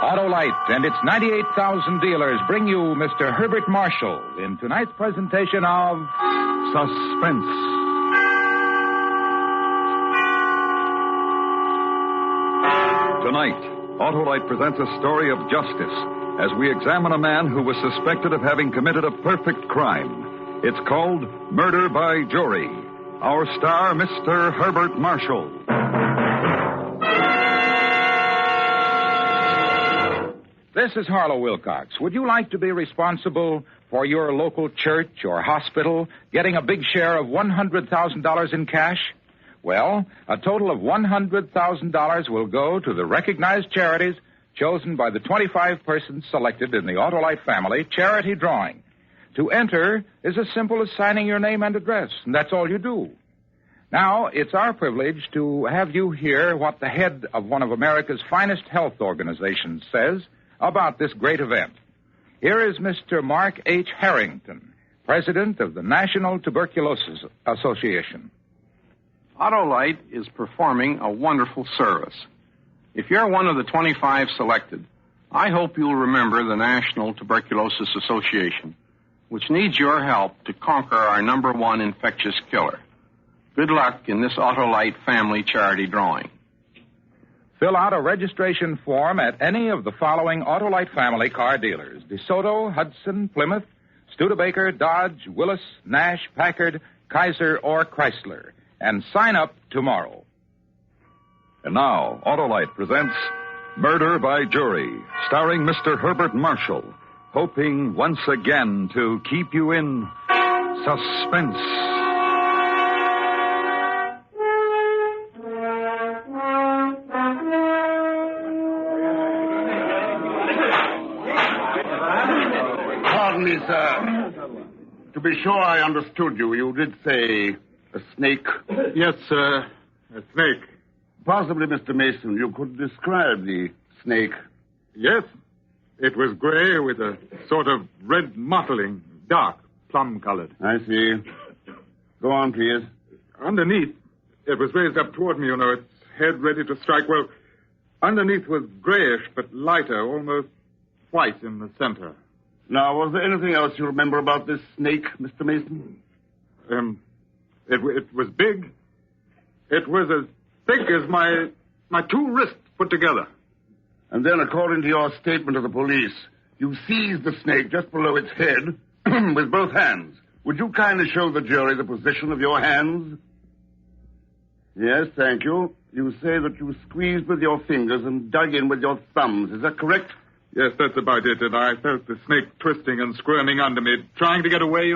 Autolite and its 98,000 dealers bring you Mr. Herbert Marshall in tonight's presentation of Suspense. Tonight, Autolite presents a story of justice as we examine a man who was suspected of having committed a perfect crime. It's called Murder by Jury. Our star, Mr. Herbert Marshall. This is Harlow Wilcox. Would you like to be responsible for your local church or hospital getting a big share of $100,000 in cash? Well, a total of $100,000 will go to the recognized charities chosen by the 25 persons selected in the Autolite family charity drawing. To enter is as simple as signing your name and address, and that's all you do. Now, it's our privilege to have you hear what the head of one of America's finest health organizations says about this great event. Here is Mr. Mark H. Harrington, president of the National Tuberculosis Association. Autolite is performing a wonderful service. If you're one of the 25 selected, I hope you'll remember the National Tuberculosis Association, which needs your help to conquer our number one infectious killer. Good luck in this Autolite family charity drawing. Fill out a registration form at any of the following Autolite family car dealers: DeSoto, Hudson, Plymouth, Studebaker, Dodge, Willis, Nash, Packard, Kaiser, or Chrysler. And sign up tomorrow. And now, Autolite presents Murder by Jury, starring Mr. Herbert Marshall, hoping once again to keep you in suspense. Pardon me, sir. To be sure I understood you, you did say a snake. Yes, sir. A snake. Possibly, Mr. Mason, you could describe the snake. Yes. It was gray with a sort of red mottling, dark, plum-colored. I see. Go on, please. Underneath, it was raised up toward me, its head ready to strike. Well, underneath was grayish but lighter, almost white in the center. Now, was there anything else you remember about this snake, Mr. Mason? It was big. It was as thick as my two wrists put together. And then, according to your statement to the police, you seized the snake just below its head with both hands. Would you kindly show the jury the position of your hands? Yes, thank you. You say that you squeezed with your fingers and dug in with your thumbs. Is that correct? Yes, that's about it. And I felt the snake twisting and squirming under me, trying to get away,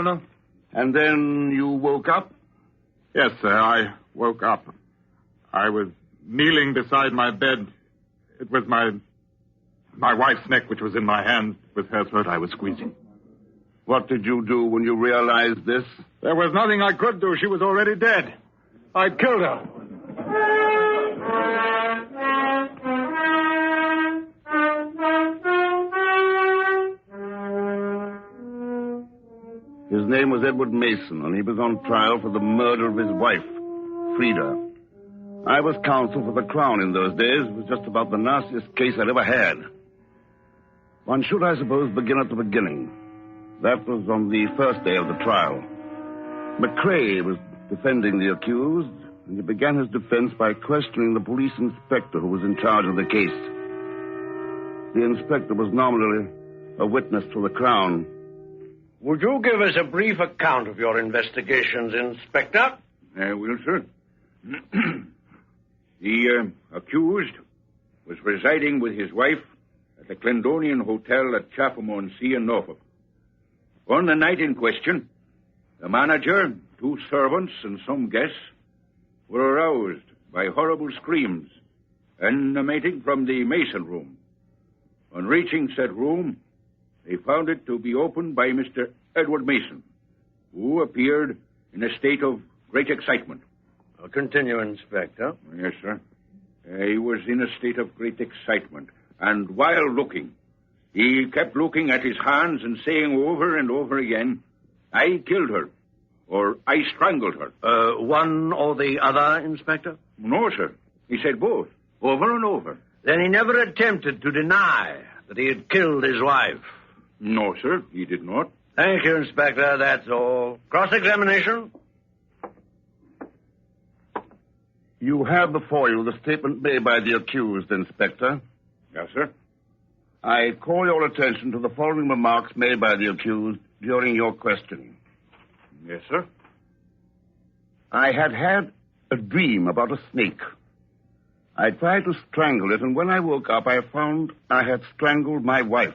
And then you woke up? Yes, sir, I woke up. I was kneeling beside my bed. It was my wife's neck which was in my hand. With her throat I was squeezing. What did you do when you realized this? There was nothing I could do. She was already dead. I'd killed her. His name was Edward Mason, and he was on trial for the murder of his wife, Frida. I was counsel for the Crown in those days. It was just about the nastiest case I'd ever had. One should, I suppose, begin at the beginning. That was on the first day of the trial. McCrae was defending the accused, and he began his defense by questioning the police inspector who was in charge of the case. The inspector was nominally a witness for the Crown. Would you give us a brief account of your investigations, Inspector? I will, sir. The accused was residing with his wife at the Clendonian Hotel at Chatham-on-Sea in Norfolk. On the night in question, the manager, 2 servants, and some guests were aroused by horrible screams emanating from the Mason room. On reaching said room, they found it to be opened by Mr. Edward Mason, who appeared in a state of great excitement. Continue, Inspector. Yes, sir. He was in a state of great excitement, and while looking, he kept looking at his hands and saying over and over again, "I killed her," or "I strangled her." One or the other, Inspector? No, sir. He said both, over and over. Then he never attempted to deny that he had killed his wife. No, sir, he did not. Thank you, Inspector. That's all. Cross-examination? You have before you the statement made by the accused, Inspector. Yes, sir. I call your attention to the following remarks made by the accused during your questioning. Yes, sir. I had a dream about a snake. I tried to strangle it, and when I woke up, I found I had strangled my wife.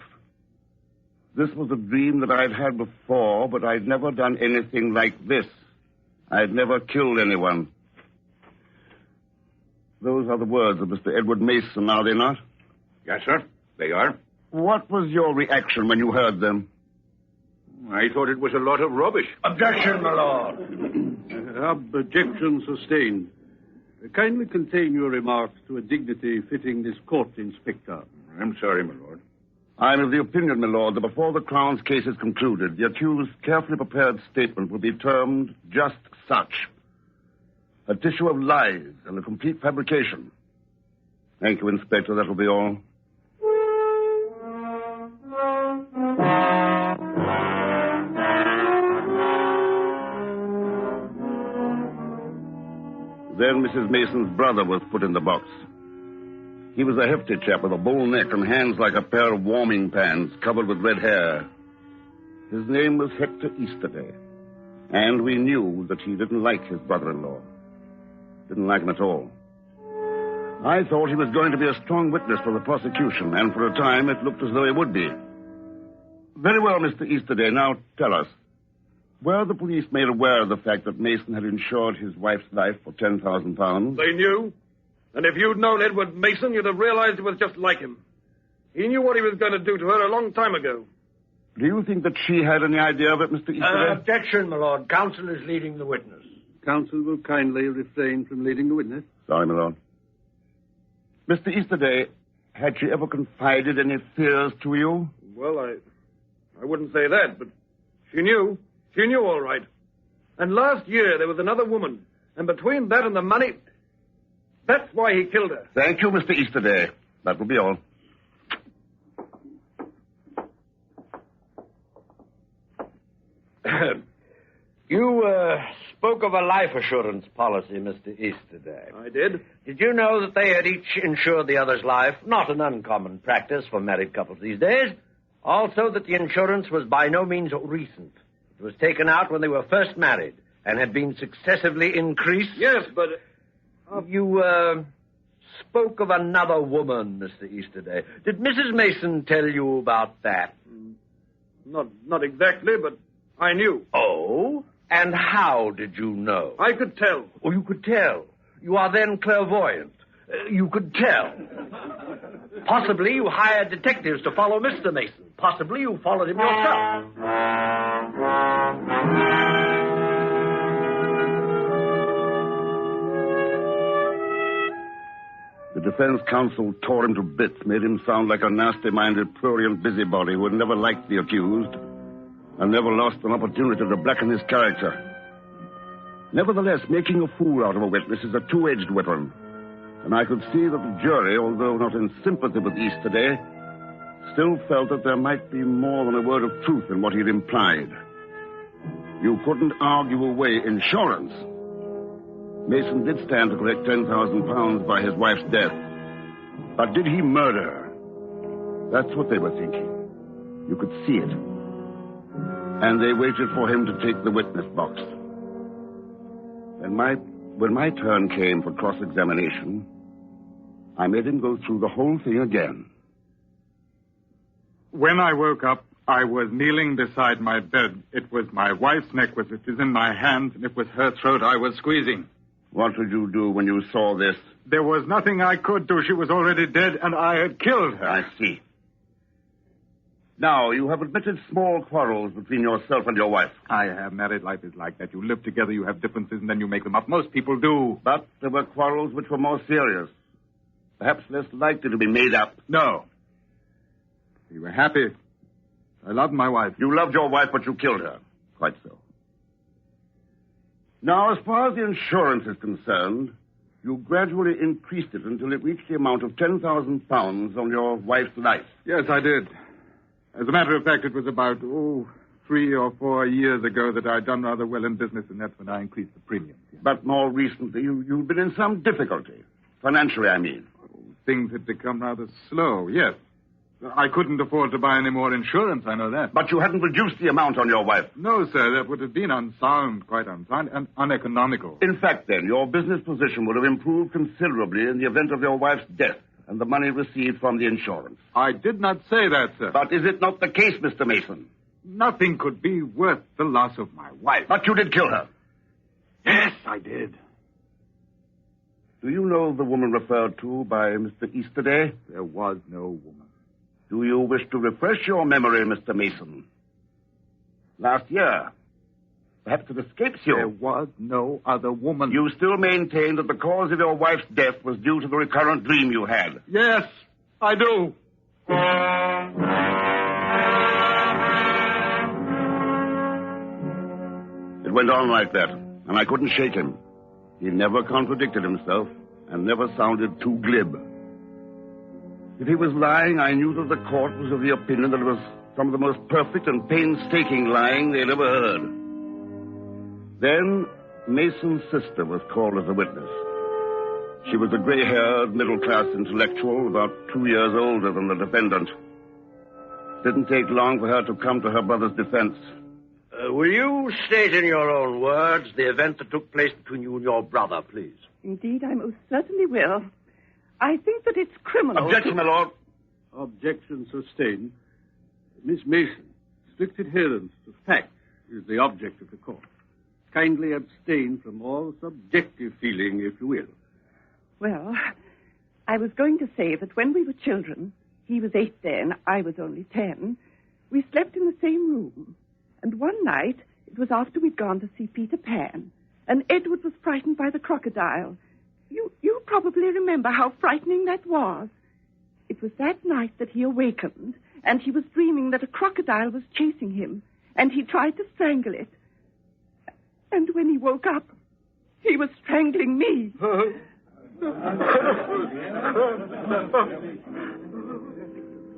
This was a dream that I'd had before, but I'd never done anything like this. I'd never killed anyone. Those are the words of Mr. Edward Mason, are they not? Yes, sir, they are. What was your reaction when you heard them? I thought it was a lot of rubbish. Objection, my lord. Objection sustained. Kindly contain your remarks to a dignity fitting this court, Inspector. I'm sorry, my lord. I'm of the opinion, my lord, that before the Crown's case is concluded, the accused's carefully prepared statement will be termed just such. A tissue of lies and a complete fabrication. Thank you, Inspector. That will be all. Then Mrs. Mason's brother was put in the box. He was a hefty chap with a bull neck and hands like a pair of warming pans covered with red hair. His name was Hector Easterday, and we knew that he didn't like his brother-in-law. Didn't like him at all. I thought he was going to be a strong witness for the prosecution, and for a time it looked as though he would be. Very well, Mr. Easterday, now tell us. Were the police made aware of the fact that Mason had insured his wife's life for £10,000? They knew. And if you'd known Edward Mason, you'd have realized it was just like him. He knew what he was going to do to her a long time ago. Do you think that she had any idea of it, Mr. Easterday? Objection, my lord. Counsel is leading the witness. Counsel will kindly refrain from leading the witness. Sorry, my lord. Mr. Easterday, had she ever confided any fears to you? Well, I wouldn't say that, but she knew. She knew all right. And last year there was another woman. And between that and the money, that's why he killed her. Thank you, Mr. Easterday. That will be all. You spoke of a life assurance policy, Mr. Easterday. I did. Did you know that they had each insured the other's life? Not an uncommon practice for married couples these days. Also that the insurance was by no means recent. It was taken out when they were first married and had been successively increased. Yes, but... You spoke of another woman, Mr. Easterday. Did Mrs. Mason tell you about that? Not exactly, but I knew. Oh? And how did you know? I could tell. Oh, you could tell. You are then clairvoyant. You could tell. Possibly you hired detectives to follow Mr. Mason. Possibly you followed him yourself. The defense counsel tore him to bits, made him sound like a nasty-minded, prurient busybody who had never liked the accused and never lost an opportunity to blacken his character. Nevertheless, making a fool out of a witness is a two-edged weapon, and I could see that the jury, although not in sympathy with Easterday, still felt that there might be more than a word of truth in what he'd implied. You couldn't argue away insurance. Mason did stand to collect £10,000 by his wife's death. But did he murder her? That's what they were thinking. You could see it. And they waited for him to take the witness box. When my turn came for cross-examination, I made him go through the whole thing again. When I woke up, I was kneeling beside my bed. It was my wife's neck which was in my hands, and it was her throat I was squeezing. What did you do when you saw this? There was nothing I could do. She was already dead, and I had killed her. I see. Now, you have admitted small quarrels between yourself and your wife. I have. Married life is like that. You live together, you have differences, and then you make them up. Most people do. But there were quarrels which were more serious. Perhaps less likely to be made up. No. We were happy. I loved my wife. You loved your wife, but you killed her. Quite so. Now, as far as the insurance is concerned, You gradually increased it until it reached the amount of 10,000 pounds on your wife's life. Yes, I did. As a matter of fact, it was about, 3 or 4 years ago that I'd done rather well in business, and that's when I increased the premium. But more recently, you've been in some difficulty. Financially, I mean. Things had become rather slow, yes. I couldn't afford to buy any more insurance, I know that. But you hadn't reduced the amount on your wife. No, sir, that would have been unsound, quite unsound, and uneconomical. In fact, then, your business position would have improved considerably in the event of your wife's death and the money received from the insurance. I did not say that, sir. But is it not the case, Mr. Mason? Nothing could be worth the loss of my wife. But you did kill her. Yes, I did. Do you know the woman referred to by Mr. Easterday? There was no woman. Do you wish to refresh your memory, Mr. Mason? Last year. Perhaps it escapes you. There was no other woman. You still maintain that the cause of your wife's death was due to the recurrent dream you had. Yes, I do. It went on like that, and I couldn't shake him. He never contradicted himself and never sounded too glib. If he was lying, I knew that the court was of the opinion that it was some of the most perfect and painstaking lying they'd ever heard. Then, Mason's sister was called as a witness. She was a gray-haired, middle-class intellectual, about 2 years older than the defendant. Didn't take long for her to come to her brother's defense. Will you state in your own words the event that took place between you and your brother, please? Indeed, I most certainly will. I think that it's criminal. Objection, my lord. Objection sustained. Miss Mason, strict adherence to fact is the object of the court. Kindly abstain from all subjective feeling, if you will. Well, I was going to say that when we were children, he was 8 then, I was only 10, we slept in the same room. And one night, it was after we'd gone to see Peter Pan, and Edward was frightened by the crocodile. You probably remember how frightening that was. It was that night that he awakened, and he was dreaming that a crocodile was chasing him, and he tried to strangle it. And when he woke up, he was strangling me.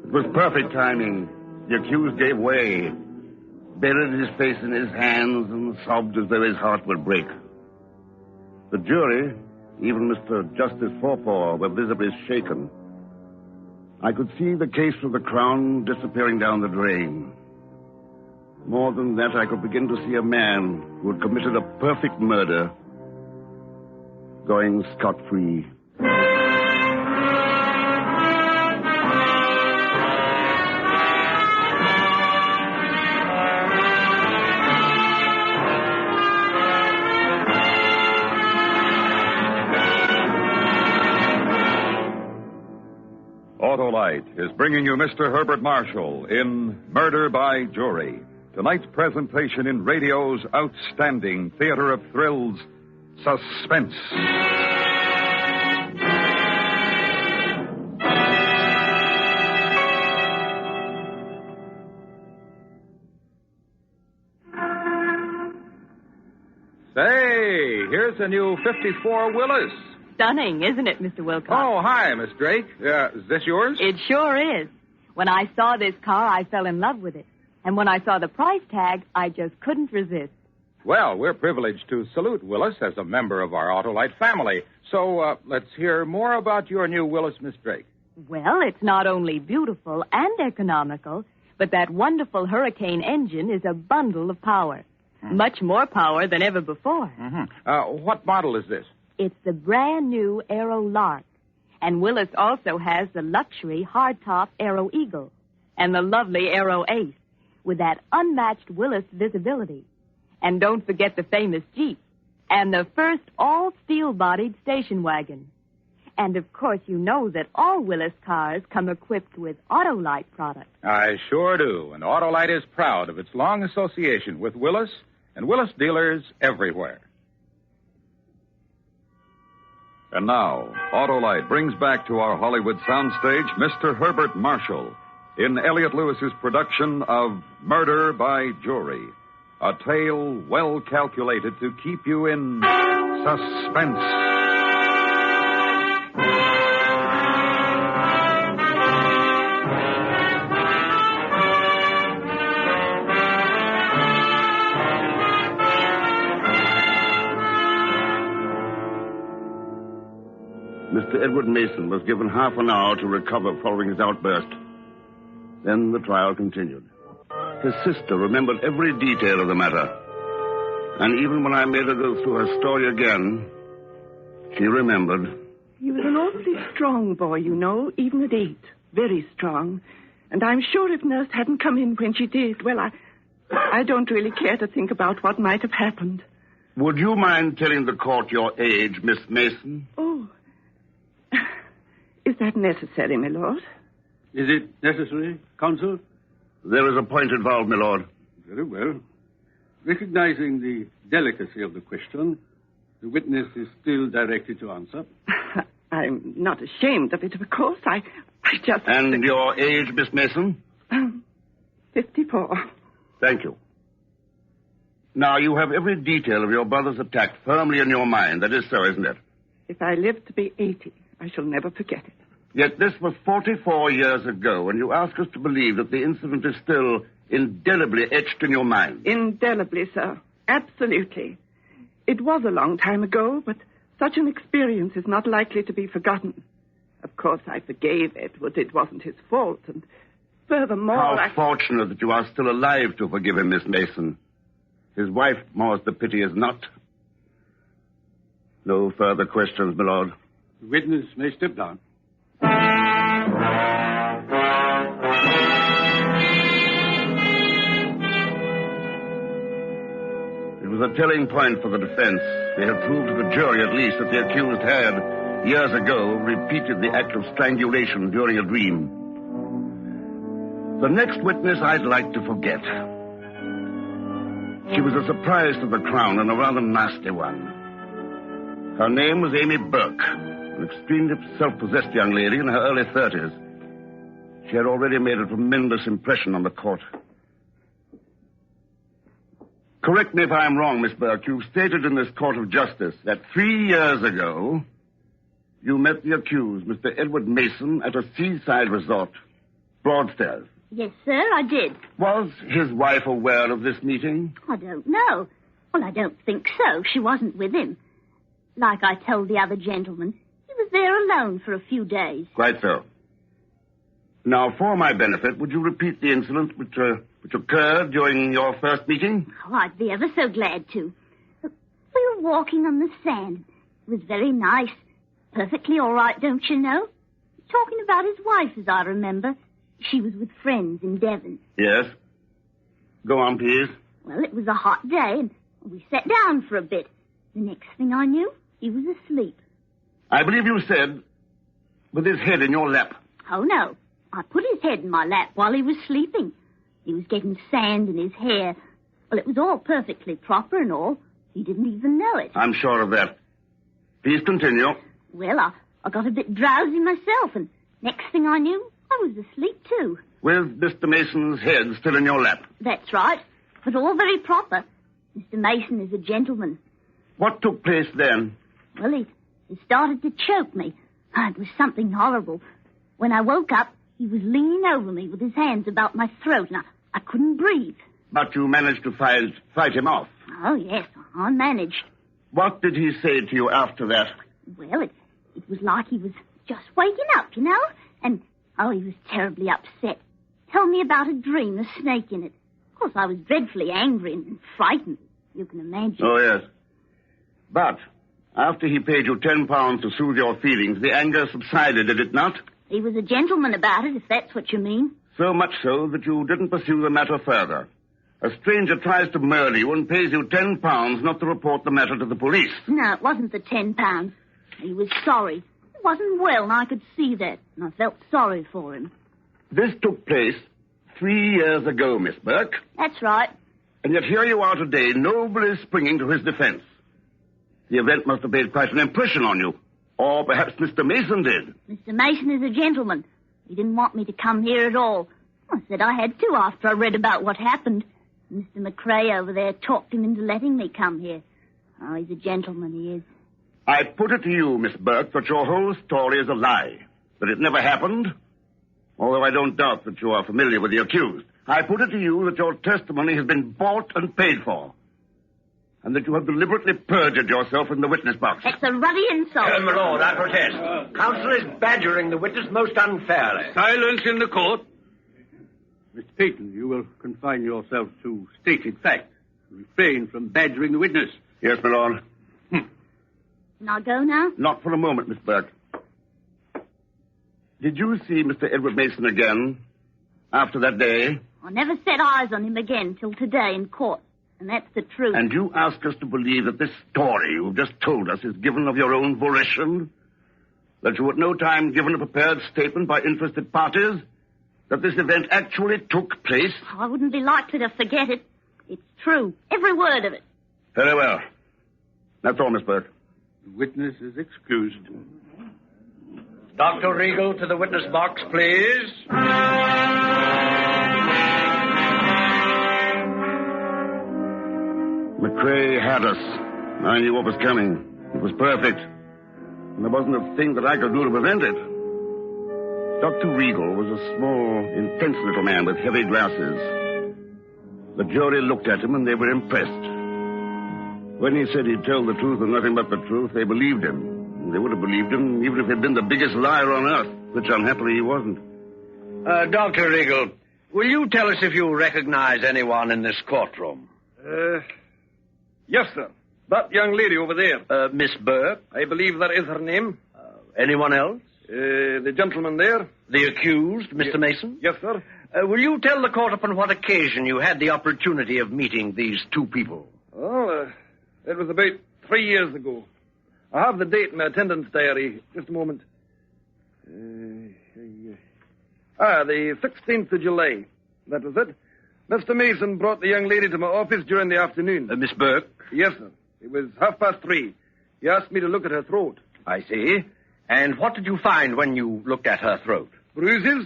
It was perfect timing. The accused gave way, buried his face in his hands, and sobbed as though his heart would break. The jury, even Mr. Justice Forpaw, were visibly shaken. I could see the case for the Crown disappearing down the drain. More than that, I could begin to see a man who had committed a perfect murder going scot-free. Autolite is bringing you Mr. Herbert Marshall in Murder by Jury. Tonight's presentation in radio's outstanding theater of thrills, Suspense. Say, here's a new 54 Willis. Stunning, isn't it, Mr. Wilcox? Oh, hi, Miss Drake. Is this yours? It sure is. When I saw this car, I fell in love with it. And when I saw the price tag, I just couldn't resist. Well, we're privileged to salute Willis as a member of our Autolite family. So, let's hear more about your new Willis, Miss Drake. Well, it's not only beautiful and economical, but that wonderful Hurricane engine is a bundle of power. Much more power than ever before. What model is this? It's the brand new Aero Lark. And Willis also has the luxury hardtop Aero Eagle and the lovely Aero Ace with that unmatched Willis visibility. And don't forget the famous Jeep and the first all-steel-bodied station wagon. And, of course, you know that all Willis cars come equipped with Autolite products. I sure do. And Autolite is proud of its long association with Willis and Willis dealers everywhere. And now, Autolite brings back to our Hollywood soundstage Mr. Herbert Marshall in Elliot Lewis's production of Murder by Jury, a tale well calculated to keep you in suspense. Mr. Edward Mason was given half an hour to recover following his outburst. Then the trial continued. His sister remembered every detail of the matter. And even when I made her go through her story again, she remembered. He was an awfully strong boy, you know, even at 8. Very strong. And I'm sure if Nurse hadn't come in when she did, well, I don't really care to think about what might have happened. Would you mind telling the court your age, Miss Mason? Oh. Is that necessary, my lord? Is it necessary, counsel? There is a point involved, my lord. Very well. Recognizing the delicacy of the question, the witness is still directed to answer. I'm not ashamed of it, of course. I just... And your age, Miss Mason? 54. Thank you. Now, you have every detail of your brother's attack firmly in your mind. That is so, isn't it? If I live to be 80, I shall never forget it. Yet this was 44 years ago, and you ask us to believe that the incident is still indelibly etched in your mind. Indelibly, sir. Absolutely. It was a long time ago, but such an experience is not likely to be forgotten. Of course, I forgave Edward. It wasn't his fault, and furthermore... How fortunate that you are still alive to forgive him, Miss Mason. His wife, more's the pity, is not. No further questions, my lord. The witness may step down. It was a telling point for the defense. They had proved to the jury, at least, that the accused had, years ago, repeated the act of strangulation during a dream. The next witness I'd like to forget. She was a surprise to the Crown and a rather nasty one. Her name was Amy Burke, an extremely self-possessed young lady in her early 30s. She had already made a tremendous impression on the court. Correct me if I'm wrong, Miss Burke. You've stated in this court of justice that 3 years ago you met the accused, Mr. Edward Mason, at a seaside resort, Broadstairs. Yes, sir, I did. Was his wife aware of this meeting? I don't know. Well, I don't think so. She wasn't with him. Like I told the other gentleman, he was there alone for a few days. Quite so. Now, for my benefit, would you repeat the incident which occurred during your first meeting? Oh, I'd be ever so glad to. We were walking on the sand. It was very nice. Perfectly all right, don't you know? Talking about his wife, as I remember. She was with friends in Devon. Yes. Go on, please. Well, it was a hot day, and we sat down for a bit. The next thing I knew, he was asleep. I believe you said with his head in your lap. Oh, no. I put his head in my lap while he was sleeping. He was getting sand in his hair. Well, it was all perfectly proper and all. He didn't even know it. I'm sure of that. Please continue. Well, I got a bit drowsy myself, and next thing I knew, I was asleep, too. With Mr. Mason's head still in your lap? That's right, but all very proper. Mr. Mason is a gentleman. What took place then? Well, he started to choke me. It was something horrible. When I woke up, he was leaning over me with his hands about my throat, and I couldn't breathe. But you managed to fight him off? Oh, yes, I managed. What did he say to you after that? Well, it was like he was just waking up, you know? And, he was terribly upset. Told me about a dream, a snake in it. Of course, I was dreadfully angry and frightened, you can imagine. Oh, yes. But after he paid you £10 to soothe your feelings, the anger subsided, did it not? He was a gentleman about it, if that's what you mean. So much so that you didn't pursue the matter further. A stranger tries to murder you and pays you £10 not to report the matter to the police. No, it wasn't the £10. He was sorry. He wasn't well, and I could see that, and I felt sorry for him. This took place 3 years ago, Miss Burke. That's right. And yet here you are today, nobly springing to his defense. The event must have made quite an impression on you. Or perhaps Mr. Mason did. Mr. Mason is a gentleman. He didn't want me to come here at all. I said I had to after I read about what happened. Mr. McRae over there talked him into letting me come here. Oh, he's a gentleman, he is. I put it to you, Miss Burke, that your whole story is a lie. That it never happened. Although I don't doubt that you are familiar with the accused. I put it to you that your testimony has been bought and paid for. and that you have deliberately perjured yourself in the witness box. It's a ruddy insult. My lord, I protest. Counsel is badgering the witness most unfairly. Silence in the court. Mr. Peyton, you will confine yourself to stated facts. Refrain from badgering the witness. Yes, my lord. Can I go now? Not for a moment, Miss Burke. Did you see Mr. Edward Mason again after that day? I never set eyes on him again till today in court. And that's the truth. And you ask us to believe that this story you've just told us is given of your own volition? That you at no time given a prepared statement by interested parties? That this event actually took place? I wouldn't be likely to forget it. It's true. Every word of it. Very well. That's all, Miss Burke. The witness is excused. Dr. Regal to the witness box, please. McCrae had us. I knew what was coming. It was perfect. And there wasn't a thing that I could do to prevent it. Dr. Regal was a small, intense little man with heavy glasses. The jury looked at him and they were impressed. When he said he'd tell the truth and nothing but the truth, they believed him. They would have believed him even if he'd been the biggest liar on earth, which unhappily he wasn't. Dr. Regal, will you tell us if you recognize anyone in this courtroom? Yes, sir. That young lady over there. Miss Burke? I believe that is her name. Anyone else? The gentleman there. The accused, Mr. Mason? Yes, sir. Will you tell the court upon what occasion you had the opportunity of meeting these two people? Oh, it was about 3 years ago. I have the date in my attendance diary. Just a moment. The 16th of July. That was it. Mr. Mason brought the young lady to my office during the afternoon. Miss Burke? Yes, sir. It was 3:30. He asked me to look at her throat. I see. And what did you find when you looked at her throat? Bruises.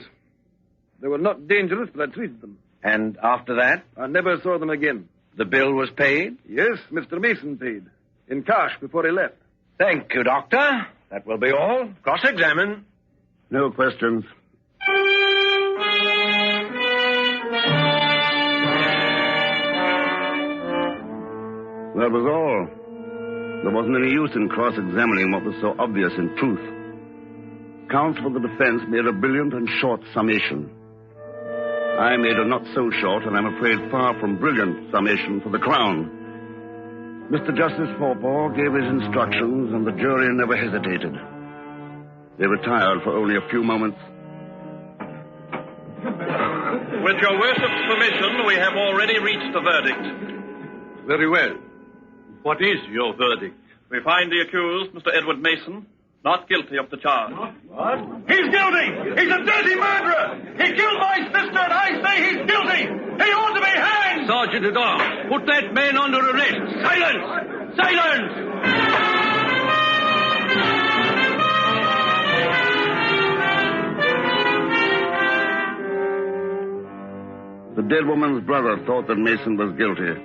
They were not dangerous, but I treated them. And after that? I never saw them again. The bill was paid? Yes, Mr. Mason paid. In cash before he left. Thank you, Doctor. That will be all. Cross-examine. No questions. That was all. There wasn't any use in cross-examining what was so obvious in truth. Counsel for the defense made a brilliant and short summation. I made a not-so-short, and I'm afraid far from brilliant, summation for the Crown. Mr. Justice Forpaugh gave his instructions, and the jury never hesitated. They retired for only a few moments. With your worship's permission, we have already reached a verdict. Very well. What is your verdict? We find the accused, Mr. Edward Mason, not guilty of the charge. What? He's guilty! He's a dirty murderer! He killed my sister, and I say he's guilty! He ought to be hanged! Sergeant at Arms, put that man under arrest. Silence! Silence! The dead woman's brother thought that Mason was guilty,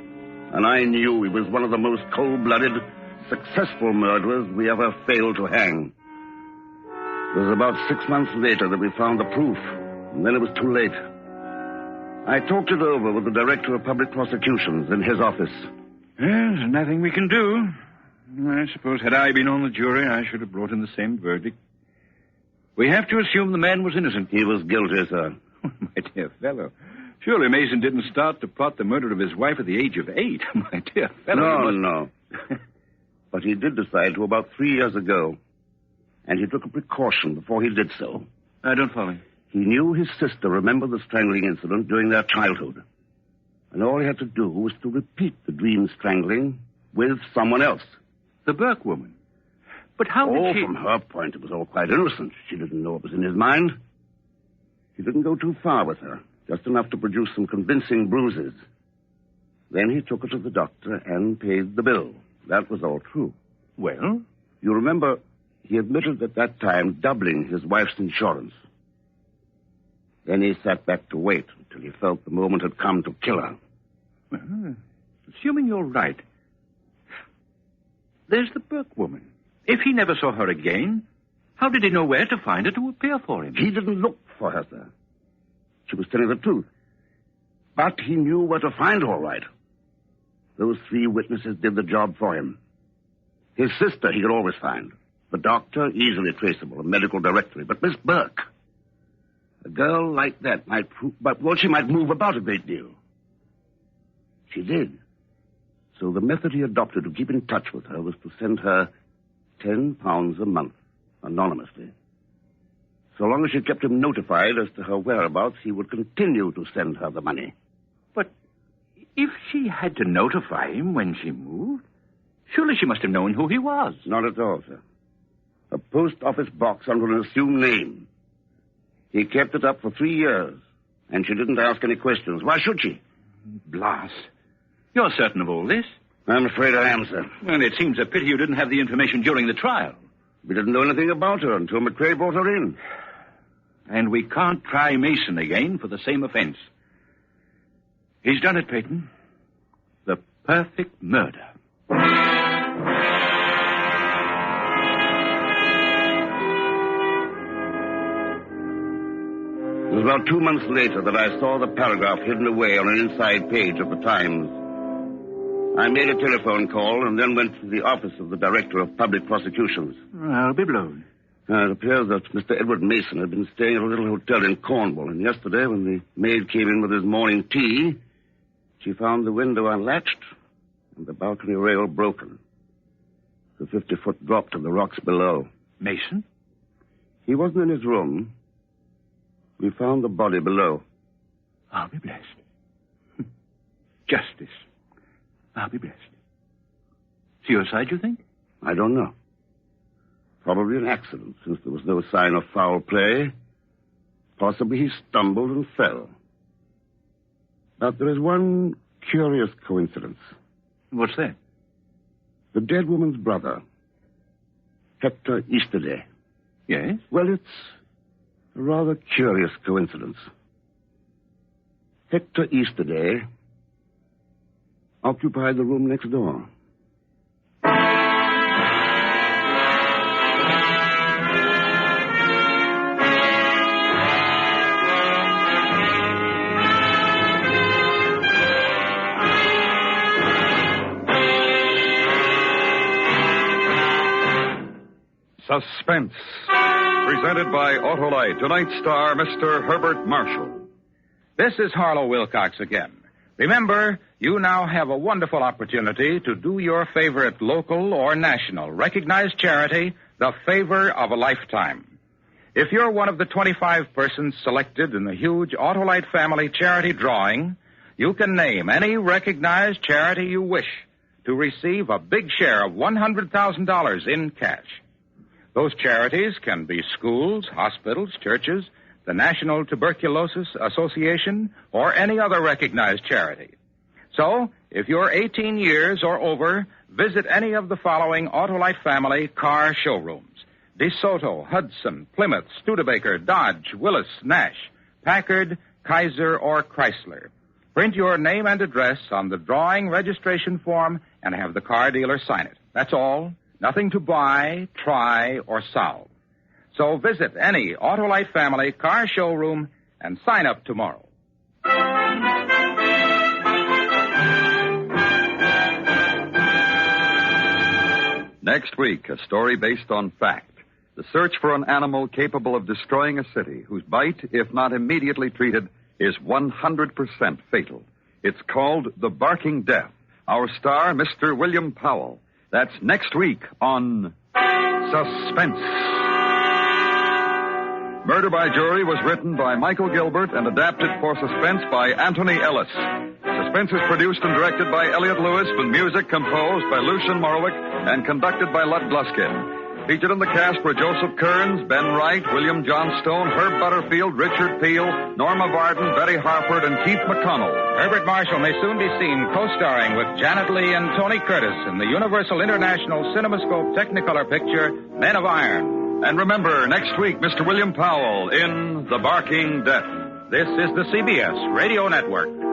and I knew he was one of the most cold-blooded, successful murderers we ever failed to hang. It was about 6 months later that we found the proof, and then it was too late. I talked it over with the Director of Public Prosecutions in his office. There's nothing we can do. I suppose had I been on the jury, I should have brought in the same verdict. We have to assume the man was innocent. He was guilty, sir. My dear fellow. Surely Mason didn't start to plot the murder of his wife at the age of 8. My dear fellow. No. But he did decide to about 3 years ago. And he took a precaution before he did so. I don't follow. He knew his sister remembered the strangling incident during their childhood. And all he had to do was to repeat the dream strangling with someone else. The Burke woman. But how did she... From her point, it was all quite innocent. She didn't know what was in his mind. He didn't go too far with her. Just enough to produce some convincing bruises. Then he took her to the doctor and paid the bill. That was all true. Well? You remember, he admitted at that time doubling his wife's insurance. Then he sat back to wait until he felt the moment had come to kill her. Well, assuming you're right, there's the Burke woman. If he never saw her again, how did he know where to find her to appear for him? He didn't look for her, sir. She was telling the truth. But he knew where to find her, all right. Those 3 witnesses did the job for him. His sister he could always find. The doctor, easily traceable, a medical directory. But Miss Burke, a girl like that she might move about a great deal. She did. So the method he adopted to keep in touch with her was to send her £10 a month, anonymously. So long as she kept him notified as to her whereabouts, he would continue to send her the money. But if she had to notify him when she moved, surely she must have known who he was. Not at all, sir. A post office box under an assumed name. He kept it up for 3 years, and she didn't ask any questions. Why should she? Blas, you're certain of all this? I'm afraid I am, sir. Well, it seems a pity you didn't have the information during the trial. We didn't know anything about her until McCrae brought her in. And we can't try Mason again for the same offense. He's done it, Peyton. The perfect murder. It was about 2 months later that I saw the paragraph hidden away on an inside page of the Times. I made a telephone call and then went to the office of the Director of Public Prosecutions. I'll be blown. It appears that Mr. Edward Mason had been staying at a little hotel in Cornwall, and yesterday when the maid came in with his morning tea, she found the window unlatched and the balcony rail broken. The 50-foot drop to the rocks below. Mason? He wasn't in his room. We found the body below. I'll be blessed. Justice. I'll be blessed. Suicide, you think? I don't know. Probably an accident, since there was no sign of foul play. Possibly he stumbled and fell. But there is one curious coincidence. What's that? The dead woman's brother, Hector Easterday. Yes? Well, it's a rather curious coincidence. Hector Easterday occupied the room next door. Suspense, presented by Autolite. Tonight's star, Mr. Herbert Marshall. This is Harlow Wilcox again. Remember, you now have a wonderful opportunity to do your favorite local or national recognized charity the favor of a lifetime. If you're one of the 25 persons selected in the huge Autolite family charity drawing, you can name any recognized charity you wish to receive a big share of $100,000 in cash. Those charities can be schools, hospitals, churches, the National Tuberculosis Association, or any other recognized charity. So, if you're 18 years or over, visit any of the following Autolite family car showrooms: DeSoto, Hudson, Plymouth, Studebaker, Dodge, Willis, Nash, Packard, Kaiser, or Chrysler. Print your name and address on the drawing registration form and have the car dealer sign it. That's all. Nothing to buy, try, or solve. So visit any Autolite family car showroom and sign up tomorrow. Next week, a story based on fact. The search for an animal capable of destroying a city, whose bite, if not immediately treated, is 100% fatal. It's called The Barking Death. Our star, Mr. William Powell. That's next week on Suspense. Murder by Jury was written by Michael Gilbert and adapted for Suspense by Anthony Ellis. Suspense is produced and directed by Elliot Lewis, with music composed by Lucian Morowick and conducted by Lud Gluskin. Featured in the cast were Joseph Kearns, Ben Wright, William Johnstone, Herb Butterfield, Richard Peel, Norma Varden, Betty Harford, and Keith McConnell. Herbert Marshall may soon be seen co-starring with Janet Leigh and Tony Curtis in the Universal International CinemaScope Technicolor picture, Men of Iron. And remember, next week, Mr. William Powell in The Barking Death. This is the CBS Radio Network.